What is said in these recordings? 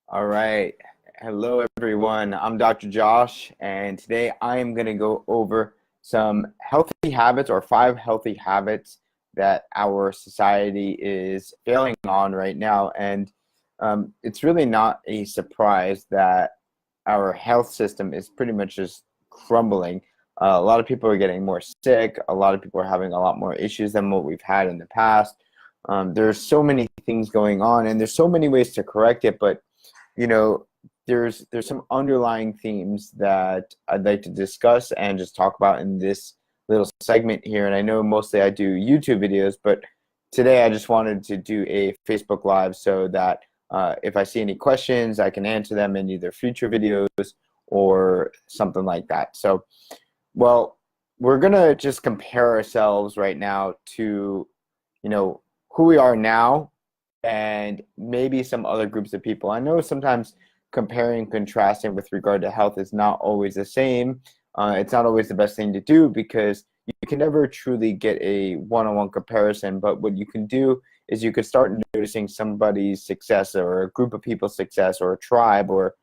All right. Hello, everyone. I'm Dr. Josh, and today I am going to go over some healthy habits or 5 healthy habits that our society is failing on right now. And it's really not a surprise that our health system is pretty much just crumbling. A lot of people are getting more sick. A lot of people are having a lot more issues than what we've had in the past. There's so many things going on, and there's so many ways to correct it, but you know, there's some underlying themes that I'd like to discuss and just talk about in this little segment here. And I know mostly I do YouTube videos, but today I just wanted to do a Facebook Live so that if I see any questions, I can answer them in either future videos or something like that. So, well, we're gonna just compare ourselves right now to, who we are now and maybe some other groups of people. I know sometimes comparing and contrasting with regard to health is not always the same. It's not always the best thing to do because you can never truly get a one-on-one comparison. But what you can do is you could start noticing somebody's success or a group of people's success or a tribe or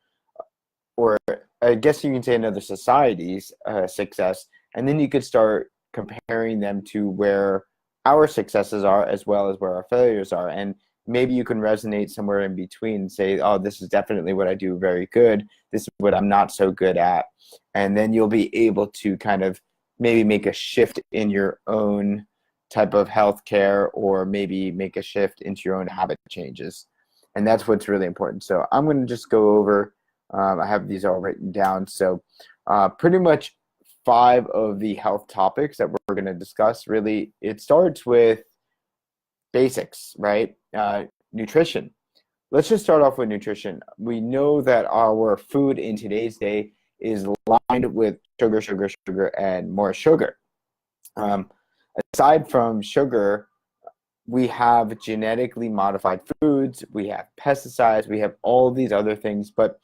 I guess you can say another society's success, and then you could start comparing them to where our successes are as well as where our failures are. And maybe you can resonate somewhere in between and say, oh, this is definitely what I do very good. This is what I'm not so good at. And then you'll be able to kind of maybe make a shift in your own type of healthcare or maybe make a shift into your own habit changes. And that's what's really important. So I'm going to just go over, I have these all written down. So pretty much 5 of the health topics that we're going to discuss. Really, it starts with basics, right? Nutrition. Let's just start off with nutrition. We know that our food in today's day is lined with sugar, sugar, sugar, and more sugar. Aside from sugar, we have genetically modified foods, we have pesticides, we have all these other things. But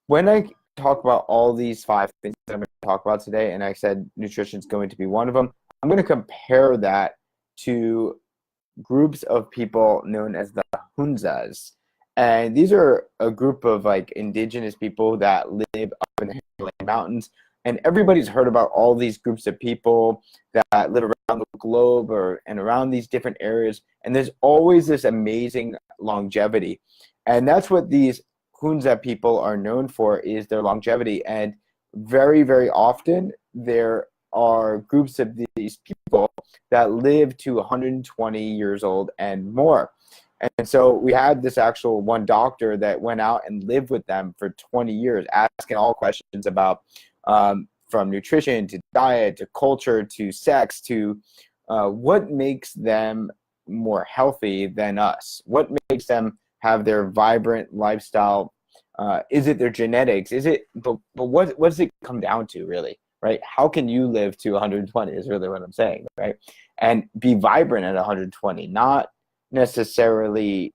when I talk about all these 5 things that I'm going to talk about today, and I said nutrition is going to be one of them, I'm going to compare that to groups of people known as the Hunzas. And these are a group of like indigenous people that live up in the Himalayan mountains. And everybody's heard about all these groups of people that live around the globe and around these different areas. And there's always this amazing longevity. And that's what these Hunza people are known for, is their longevity. And very, very often there are groups of these people that live to 120 years old and more. And so we had this actual one doctor that went out and lived with them for 20 years, asking all questions about from nutrition to diet to culture to sex to what makes them more healthy than us? What makes them have their vibrant lifestyle? Is it their genetics? Is it, but what does it come down to really? Right? How can you live to 120 is really what I'm saying, right? And be vibrant at 120, not necessarily,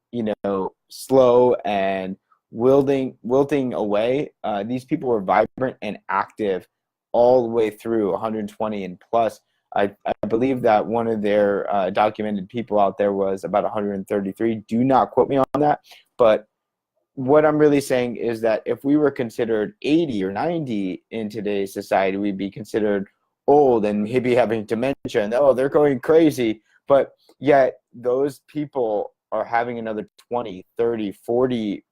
slow and wilting away. These people were vibrant and active all the way through 120 and plus. I believe that one of their documented people out there was about 133. Do not quote me on that, but what I'm really saying is that if we were considered 80 or 90 in today's society, we'd be considered old and maybe having dementia and, oh, they're going crazy. But yet those people are having another 20, 30, 40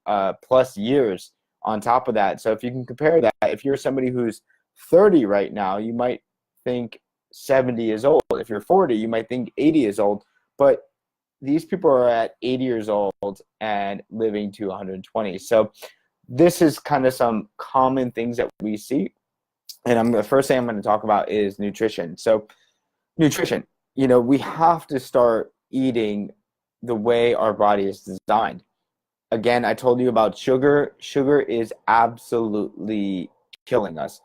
plus years on top of that. So if you can compare that, if you're somebody who's 30 right now, you might think 70 is old. If you're 40, you might think 80 is old. But these people are at 80 years old and living to 120. So this is kind of some common things that we see. And the first thing I'm going to talk about is nutrition. So nutrition, we have to start eating the way our body is designed. Again, I told you about sugar. Sugar is absolutely killing us,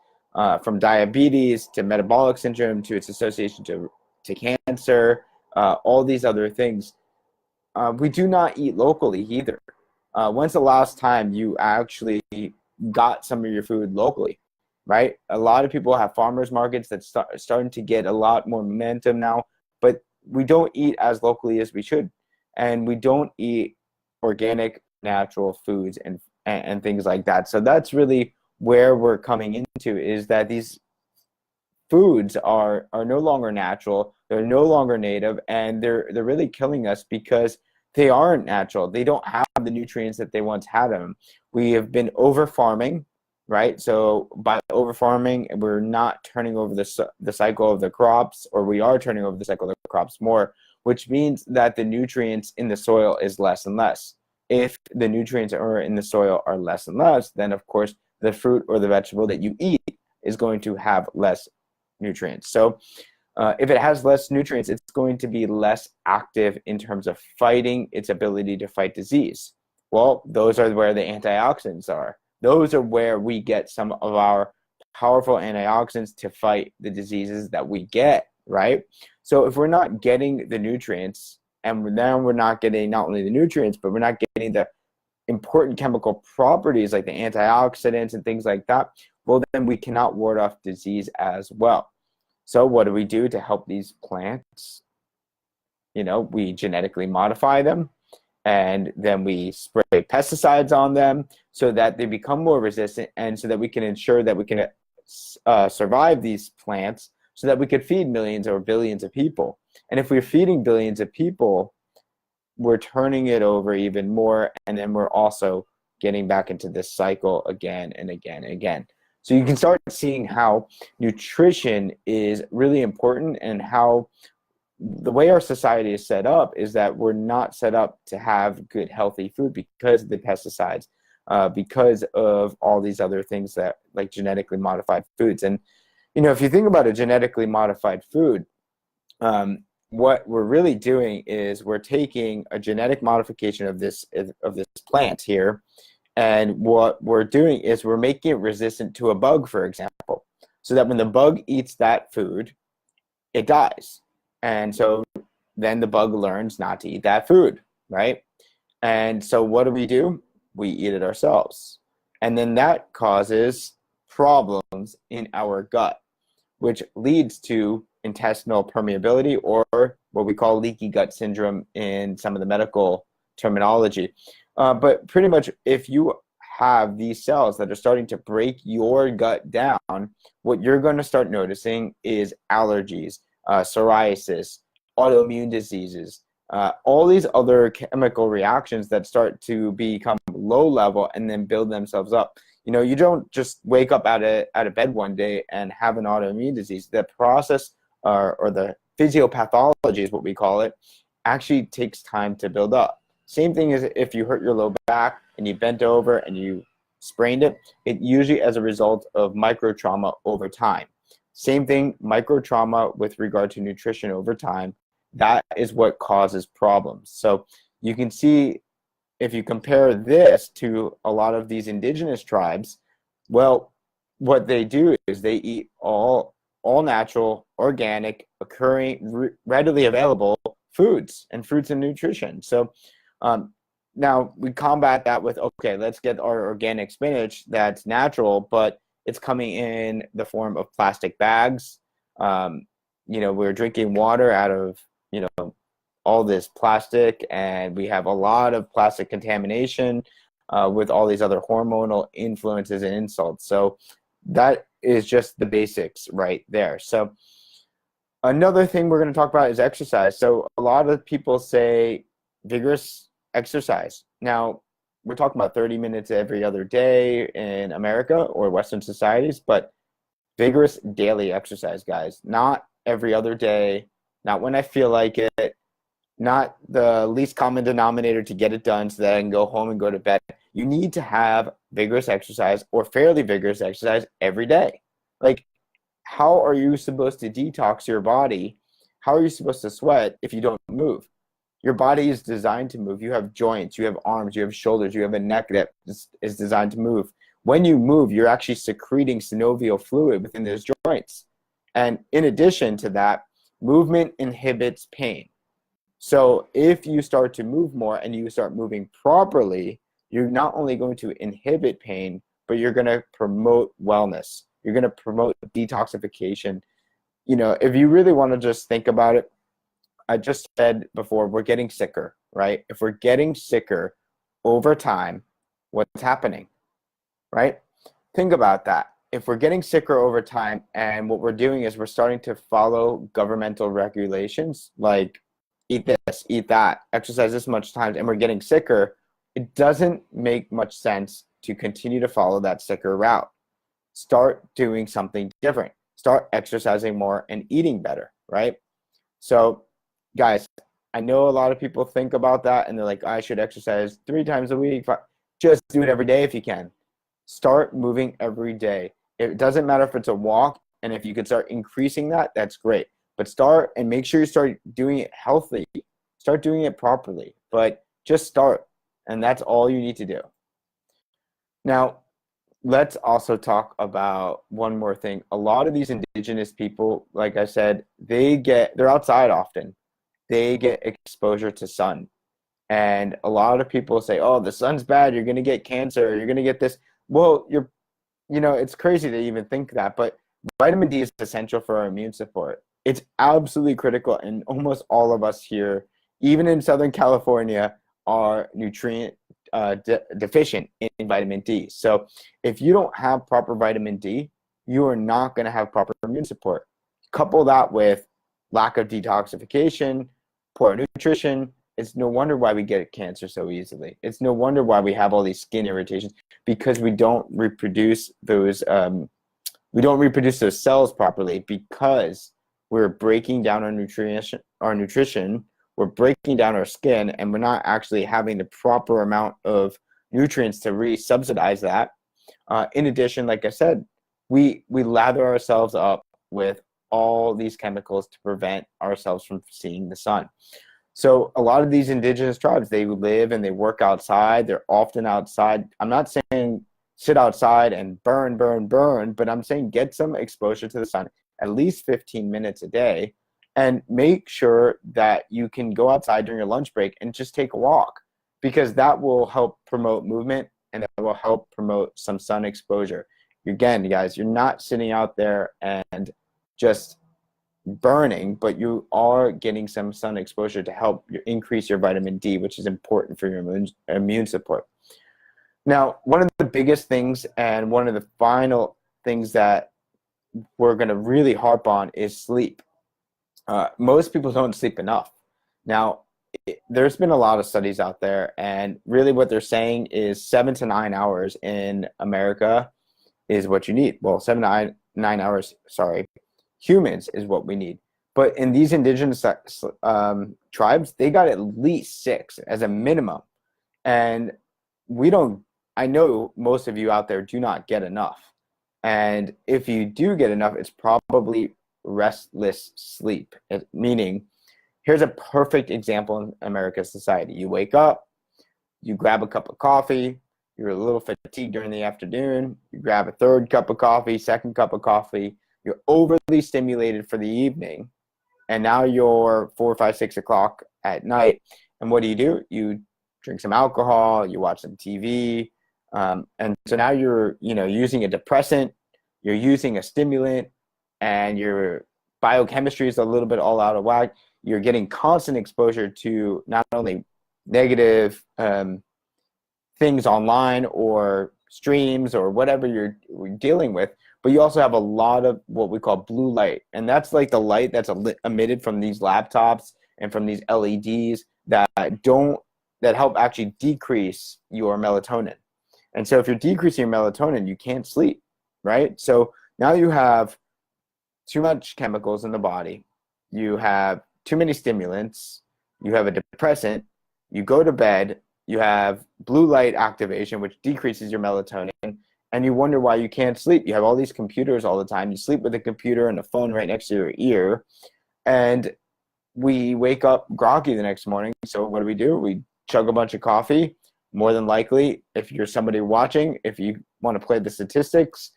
from diabetes to metabolic syndrome to its association to cancer, all these other things. We do not eat locally either. When's the last time you actually got some of your food locally, right? A lot of people have farmers markets that starting to get a lot more momentum now, but we don't eat as locally as we should. And we don't eat organic, natural foods and and things like that. So that's really where we're coming into, is that these foods are no longer natural, they're no longer native, and they're really killing us because they aren't natural. They don't have the nutrients that they once had in them. We have been over farming, right? So by over farming, we're not turning over the cycle of the crops, or we are turning over the cycle of the crops more, which means that the nutrients in the soil is less and less. If the nutrients are in the soil are less and less, then of course the fruit or the vegetable that you eat is going to have less nutrients. So if it has less nutrients, it's going to be less active in terms of fighting its ability to fight disease. Well, those are where the antioxidants are. Those are where we get some of our powerful antioxidants to fight the diseases that we get, right? So if we're not getting the nutrients, and then we're not getting not only the nutrients, but we're not getting the important chemical properties like the antioxidants and things like that, well, then we cannot ward off disease as well. So what do we do to help these plants? We genetically modify them, and then we spray pesticides on them so that they become more resistant, and so that we can ensure that we can survive these plants, so that we could feed millions or billions of people. And if we're feeding billions of people, we're turning it over even more, and then we're also getting back into this cycle again and again and again. So you can start seeing how nutrition is really important, and how the way our society is set up is that we're not set up to have good, healthy food because of the pesticides, because of all these other things that, like genetically modified foods. And, if you think about a genetically modified food, what we're really doing is we're taking a genetic modification of this plant here, and what we're doing is we're making it resistant to a bug, for example, so that when the bug eats that food, it dies. And so then the bug learns not to eat that food, right? And so what do? We eat it ourselves. And then that causes problems in our gut, which leads to intestinal permeability, or what we call leaky gut syndrome in some of the medical terminology. But pretty much, if you have these cells that are starting to break your gut down, what you're going to start noticing is allergies, psoriasis, autoimmune diseases, all these other chemical reactions that start to become low level and then build themselves up. You don't just wake up out of bed one day and have an autoimmune disease. The process, or the physiopathology is what we call it, actually takes time to build up. Same thing as if you hurt your low back and you bent over and you sprained it, it usually as a result of micro trauma over time. Same thing, micro trauma with regard to nutrition over time, that is what causes problems. So you can see, if you compare this to a lot of these indigenous tribes, well, what they do is they eat all natural, organic, occurring, readily available foods and fruits and nutrition. So now we combat that with, okay, let's get our organic spinach that's natural, but it's coming in the form of plastic bags. We're drinking water out of, all this plastic, and we have a lot of plastic contamination with all these other hormonal influences and insults. So that is just the basics right there. So another thing we're going to talk about is exercise. So a lot of people say vigorous exercise. Now, we're talking about 30 minutes every other day in America or Western societies, but vigorous daily exercise, guys. Not every other day, not when I feel like it, not the least common denominator to get it done so that I can go home and go to bed. You need to have vigorous exercise, or fairly vigorous exercise, every day. Like, how are you supposed to detox your body? How are you supposed to sweat if you don't move? Your body is designed to move. You have joints, you have arms, you have shoulders, you have a neck that is designed to move. When you move, you're actually secreting synovial fluid within those joints. And in addition to that, movement inhibits pain. So if you start to move more and you start moving properly, you're not only going to inhibit pain, but you're going to promote wellness. You're going to promote detoxification. If you really want to just think about it, I just said before, we're getting sicker, right? If we're getting sicker over time, what's happening, right? Think about that. If we're getting sicker over time and what we're doing is we're starting to follow governmental regulations like eat this, eat that, exercise this much times, and we're getting sicker, it doesn't make much sense to continue to follow that sicker route. Start doing something different. Start exercising more and eating better, right? So, guys, I know a lot of people think about that and they're like, I should exercise 3 times a week. Just do it every day if you can. Start moving every day. It doesn't matter if it's a walk, and if you could start increasing that, that's great. But start and make sure you start doing it healthy. Start doing it properly, but just start, and that's all you need to do. Now, let's also talk about one more thing. A lot of these indigenous people, like I said, they're outside often. They get exposure to sun. And a lot of people say, oh, the sun's bad, you're going to get cancer, you're going to get this. Well, it's crazy to even think that, but vitamin D is essential for our immune support. It's absolutely critical, and almost all of us here, even in Southern California, are nutrient deficient in vitamin D. So if you don't have proper vitamin D, you are not going to have proper immune support. Couple that with lack of detoxification, poor nutrition. It's no wonder why we get cancer so easily. It's no wonder why we have all these skin irritations, because we don't reproduce those cells properly, because we're breaking down our nutrition, we're breaking down our skin, and we're not actually having the proper amount of nutrients to really subsidize that. In addition, like I said, we lather ourselves up with all these chemicals to prevent ourselves from seeing the sun. So a lot of these indigenous tribes, they live and they work outside. They're often outside. I'm not saying sit outside and burn, but I'm saying get some exposure to the sun, at least 15 minutes a day, and make sure that you can go outside during your lunch break and just take a walk, because that will help promote movement and that will help promote some sun exposure. Again, guys, you're not sitting out there and just burning, but you are getting some sun exposure to help increase your vitamin D, which is important for your immune support. Now, one of the biggest things and one of the final things that we're going to really harp on is sleep. Most people don't sleep enough. Now, there's been a lot of studies out there, and really what they're saying is 7 to 9 hours in America is what you need. Well, 7 to 9 hours, humans is what we need. But in these indigenous tribes, they got at least 6 as a minimum. And I know most of you out there do not get enough. And if you do get enough, it's probably restless sleep. Meaning, here's a perfect example in America's society. You wake up, you grab a cup of coffee, you're a little fatigued during the afternoon, you grab a third cup of coffee, second cup of coffee, you're overly stimulated for the evening, and now you're 4, 5, 6 o'clock at night. And what do? You drink some alcohol, you watch some TV, and so now you're using a depressant, you're using a stimulant, and your biochemistry is a little bit all out of whack. You're getting constant exposure to not only negative things online or streams or whatever you're dealing with, but you also have a lot of what we call blue light. And that's like the light that's emitted from these laptops and from these LEDs that help actually decrease your melatonin. And so if you're decreasing your melatonin, you can't sleep, right? So now you have too much chemicals in the body. You have too many stimulants. You have a depressant. You go to bed. You have blue light activation, which decreases your melatonin, and you wonder why you can't sleep. You have all these computers all the time. You sleep with a computer and a phone right next to your ear, and we wake up groggy the next morning. So what do? We chug a bunch of coffee. More than likely, if you're somebody watching, if you want to play the statistics,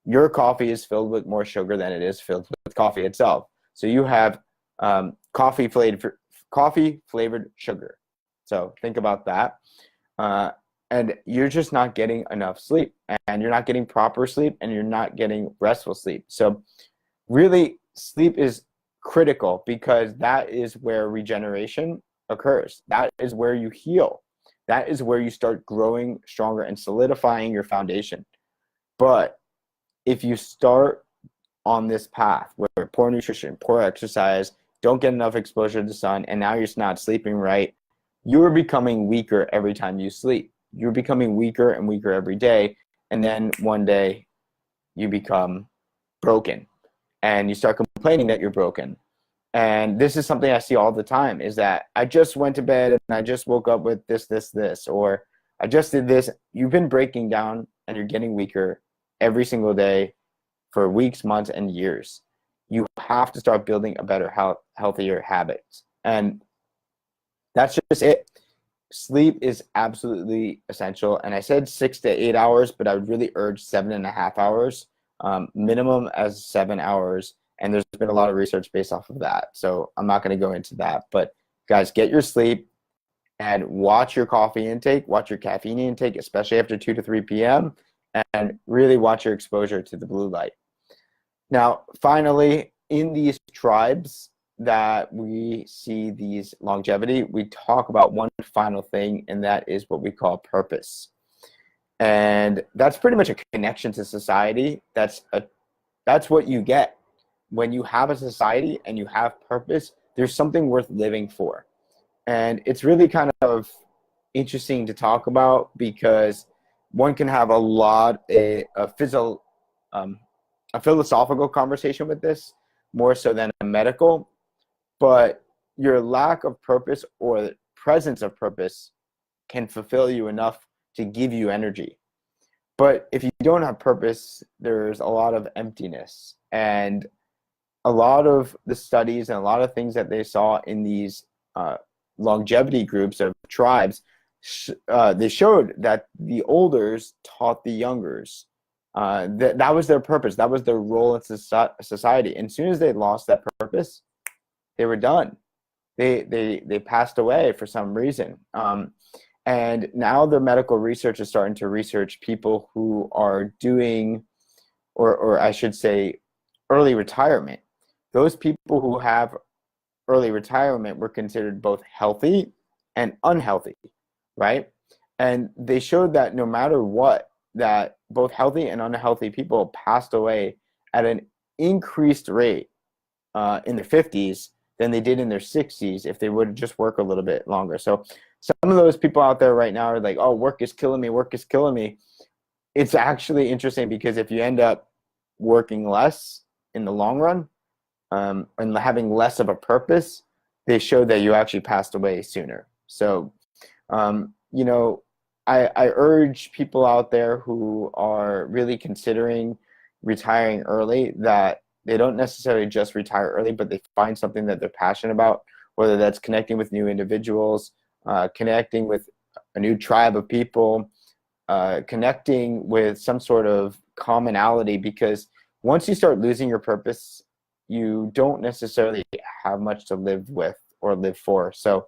your coffee is filled with more sugar than it is filled with coffee itself. So you have coffee flavored sugar. So think about that. And you're just not getting enough sleep, and you're not getting proper sleep, and you're not getting restful sleep. So really, sleep is critical, because that is where regeneration occurs. That is where you heal. That is where you start growing stronger and solidifying your foundation. But if you start on this path where poor nutrition, poor exercise, don't get enough exposure to the sun, and now you're not sleeping right, you're becoming weaker every time you sleep. You're becoming weaker and weaker every day. And then one day you become broken and you start complaining that you're broken. And this is something I see all the time, is that I just went to bed and I just woke up with this, or I just did this. You've been breaking down and you're getting weaker every single day for weeks, months, and years. You have to start building a better, healthier habits. And that's just it. Sleep is absolutely essential. And I said 6 to 8 hours, but I would really urge 7.5 hours, minimum as 7 hours. And there's been a lot of research based off of that. So I'm not going to go into that. But guys, get your sleep and watch your coffee intake, watch your caffeine intake, especially after 2 to 3 p.m., and really watch your exposure to the blue light. Now, finally, in these tribes that we see these longevity, we talk about one final thing, and that is what we call purpose. And that's pretty much a connection to society. That's what you get. When you have a society and you have purpose, there's something worth living for. And it's really kind of interesting to talk about, because one can have a philosophical conversation with this, more so than a medical. But your lack of purpose or the presence of purpose can fulfill you enough to give you energy. But if you don't have purpose, there's a lot of emptiness. And a lot of the studies and a lot of things that they saw in these longevity groups of tribes, they showed that the olders taught the youngers. That was their purpose. That was their role in society. And as soon as they lost that purpose, they were done. They passed away for some reason. And now the medical research is starting to research people who are doing, or I should say, early retirement. Those people who have early retirement were considered both healthy and unhealthy, right? And they showed that no matter what, that both healthy and unhealthy people passed away at an increased rate in their 50s than they did in their 60s if they would just work a little bit longer. So some of those people out there right now are like, oh, work is killing me, work is killing me. It's actually interesting, because if you end up working less in the long run, and having less of a purpose, they showed that you actually passed away sooner. So, I urge people out there who are really considering retiring early, that they don't necessarily just retire early, but they find something that they're passionate about, whether that's connecting with new individuals, connecting with a new tribe of people, connecting with some sort of commonality, because once you start losing your purpose, you don't necessarily have much to live with or live for. So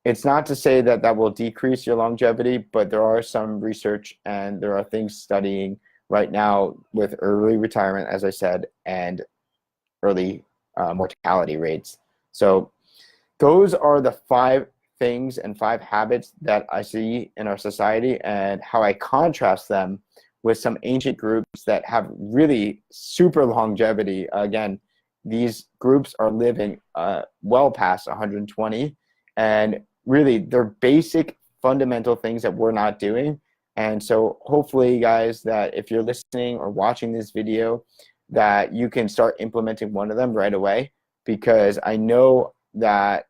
it's not to say that that will decrease your longevity, but there are some research and there are things studying right now with early retirement, as I said, and early mortality rates. So those are the 5 things and 5 habits that I see in our society, and how I contrast them with some ancient groups that have really super longevity. Again, these groups are living well past 120, and really they're basic fundamental things that we're not doing. And so hopefully, guys, that if you're listening or watching this video, that you can start implementing one of them right away, because I know that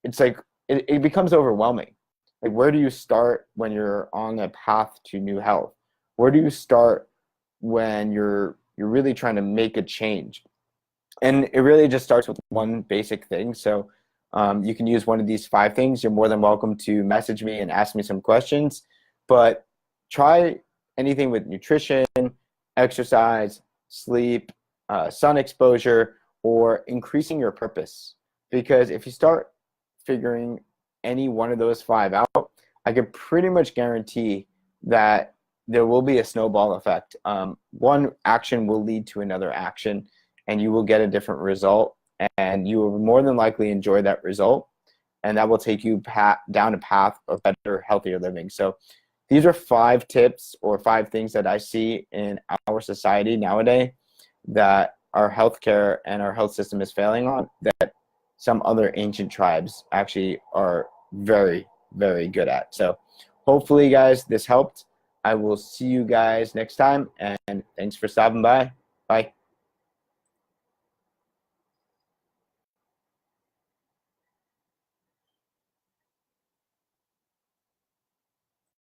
it's like it becomes overwhelming. Like, where do you start when you're on a path to new health? Where do you start when you're really trying to make a change? And it really just starts with one basic thing. So you can use one of these 5 things. You're more than welcome to message me and ask me some questions. But try anything with nutrition, exercise, sleep, sun exposure, or increasing your purpose. Because if you start figuring any one of those 5 out, I can pretty much guarantee that there will be a snowball effect. One action will lead to another action, and you will get a different result, and you will more than likely enjoy that result. and that will take you down a path of better, healthier living. So these are 5 tips or 5 things that I see in our society nowadays that our healthcare and our health system is failing on, that some other ancient tribes actually are very, very good at. So hopefully, guys, this helped. I will see you guys next time, and thanks for stopping by. Bye.